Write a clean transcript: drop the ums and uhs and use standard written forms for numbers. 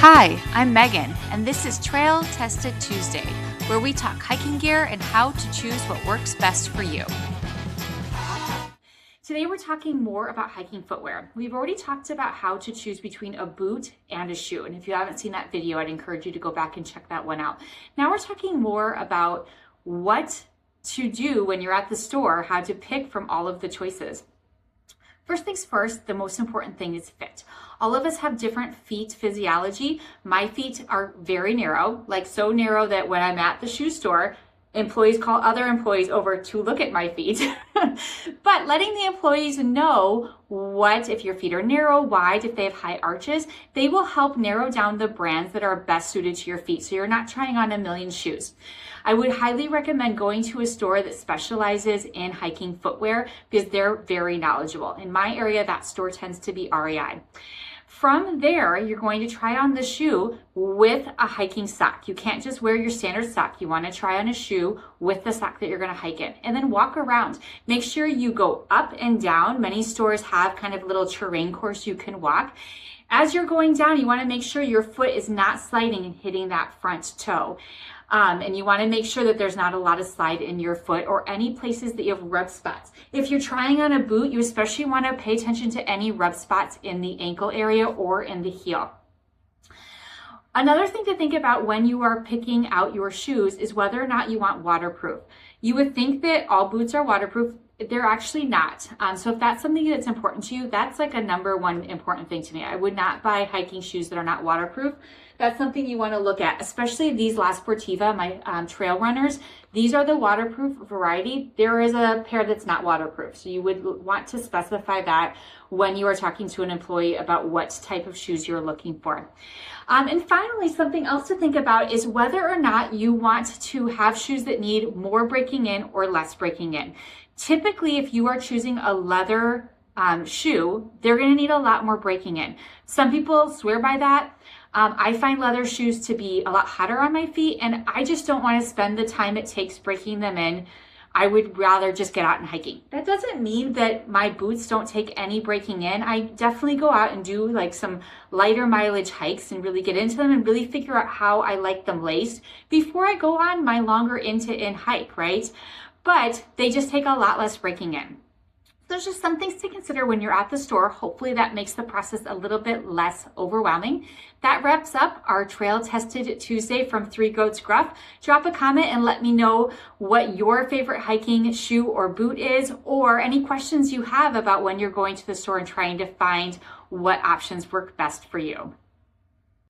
Hi, I'm Megan, and this is Trail Tested Tuesday, where we talk hiking gear and how to choose what works best for you. Today we're talking more about hiking footwear. We've already talked about how to choose between a boot and a shoe, and if you haven't seen that video, I'd encourage you to go back and check that one out. Now we're talking more about what to do when you're at the store, how to pick from all of the choices. First things first, the most important thing is fit. All of us have different feet physiology. My feet are very narrow, like so narrow that when I'm at the shoe store, employees call other employees over to look at my feet. But letting the employees know if your feet are narrow, wide, if they have high arches, they will help narrow down the brands that are best suited to your feet. So you're not trying on a million shoes. I would highly recommend going to a store that specializes in hiking footwear because they're very knowledgeable. In my area, that store tends to be REI. From there, you're going to try on the shoe with a hiking sock. You can't just wear your standard sock. You want to try on a shoe with the sock that you're going to hike in, and then walk around. Make sure you go up and down. Many stores have kind of little terrain course you can walk. As you're going down, you want to make sure your foot is not sliding and hitting that front toe. And you want to make sure that there's not a lot of slide in your foot or any places that you have rub spots. If you're trying on a boot, you especially want to pay attention to any rub spots in the ankle area or in the heel. Another thing to think about when you are picking out your shoes is whether or not you want waterproof. You would think that all boots are waterproof. They're actually not. So if that's something that's important to you, that's like a number one important thing to me. I would not buy hiking shoes that are not waterproof. That's something you want to look at, especially these La Sportiva, my trail runners. These are the waterproof variety. There is a pair that's not waterproof. So you would want to specify that when you are talking to an employee about what type of shoes you're looking for. And finally, something else to think about is whether or not you want to have shoes that need more breaking in or less breaking in. Typically, if you are choosing a leather shoe, they're going to need a lot more breaking in. Some people swear by that. I find leather shoes to be a lot hotter on my feet, and I just don't want to spend the time it takes breaking them in. I would rather just get out and hiking. That doesn't mean that my boots don't take any breaking in. I definitely go out and do like some lighter mileage hikes and really get into them and really figure out how I like them laced before I go on my longer in hike, right? But they just take a lot less breaking in. There's just some things to consider when you're at the store. Hopefully that makes the process a little bit less overwhelming. That wraps up our Trail Tested Tuesday from Three Goats Gruff. Drop a comment and let me know what your favorite hiking shoe or boot is, or any questions you have about when you're going to the store and trying to find what options work best for you.